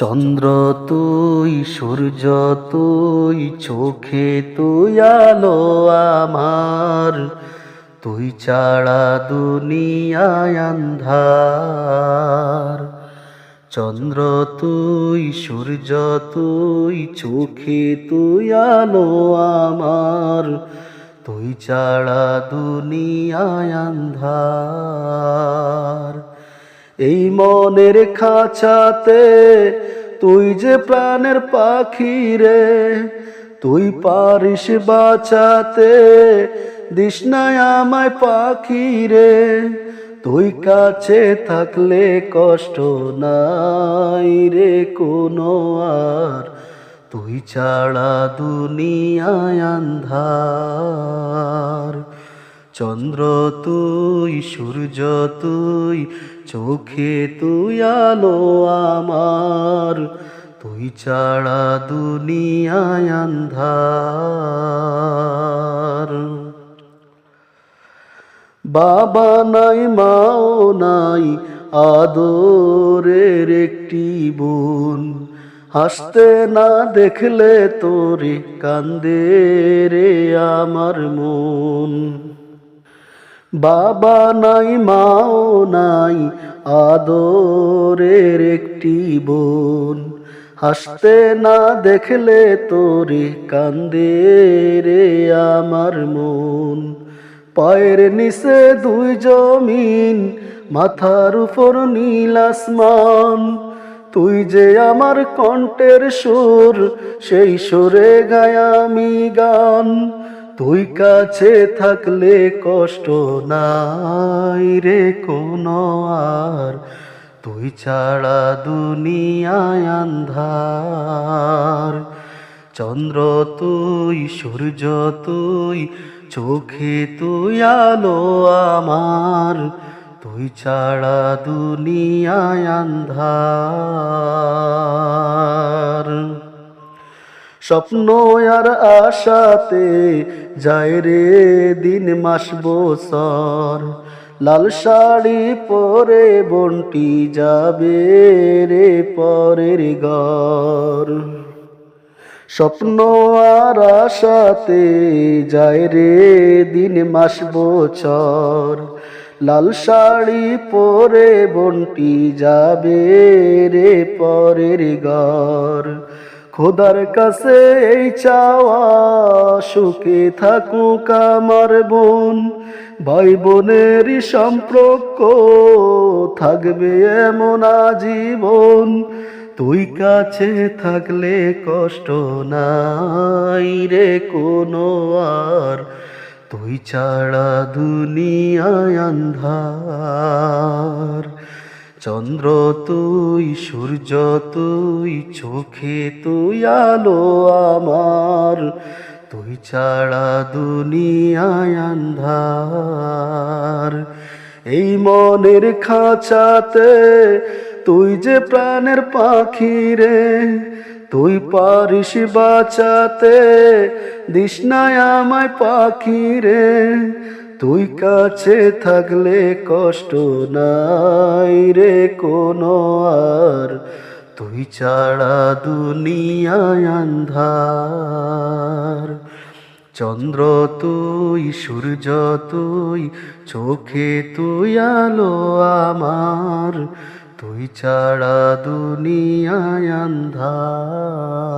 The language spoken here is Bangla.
চন্দ্র তুই, সূর্য তুই, চোখে তুই আলো আমার, তুই ছাড়া দুনিয়ায় আন্ধার। চন্দ্র তুই, সূর্য তুই, চোখে তুই আলো আমার, তুই ছাড়া দুনিয়ায় আন্ধার। এই মনের খাঁচাতে তুই যে প্রাণের পাখি রে, তুই পারিস বাঁচাতে, দিস না আমায় পাখি রে। তুই কাছে থাকলে কষ্ট নাই রে কোনো আর, তুই ছাড়া দুনিয়ায় আন্ধার। চন্দ্র তুই, সূর্য তুই, চোখে তুই আলো আমার, তুই ছাড়া দুনিয়ায় আন্ধার। বাবা নাই, মাও নাই, আদরের একটি বোন, হাসতে না দেখলে তোরে কান্দে রে আমার মন। বাবা নাই, মাও নাই, আদরের একটি বোন, হাসতে না দেখলে তোরে কান্দে রে আমার মন। পায়ের নিচে দুই জমিন, মাথার উপর নীল আসমান, তুই যে আমার কণ্ঠের সুর, সেই সুরে গাই আমি গান। তুই কাছে থাকলে কষ্ট নাই রে কোনো আর, তুই ছাড়া দুনিয়ায় আন্ধার। চন্দ্র তুই, সূর্য তুই, চোখে তুই আলো আমার, তুই ছাড়া দুনিয়ায় আন্ধার। স্বপ্ন আর আশাতে যায় রে দিন মাস বছর, লাল শাড়ি পরে বন্টি যাবে রে পরের ঘর। স্বপ্ন আর আশাতে যায় রে দিন মাস বছর, লাল শাড়ি পরে বন্টি যাবে রে পরের ঘর। খোদার কাছে এই চাওয়া, সুখে থাকুক আমার বোন, ভাই বোনের সম্পর্ক থাকবে এমন আজীবন। তুই কাছে থাকলে কষ্ট নাই রে কোনো আর, তুই ছাড়া দুনিয়ায় আন্ধার। চন্দ্র তুই, সূর্য তুই, চোখে তুই আলো আমার, তুই ছাড়া দুনিয়ায় আন্ধার। এই মনের খাঁচাতে তুই যে প্রাণের পাখি রে, তুই পারিস বাঁচাতে, দিস না আমায় পাখি রে। তুই কাছে থাকলে কষ্ট নাই রে কোনো আর, তুই ছাড়া দুনিয়ায় আন্ধার। চন্দ্র তুই, সূর্য তুই, চোখে তুই আলো আমার, তুই ছাড়া দুনিয়ায় আন্ধার।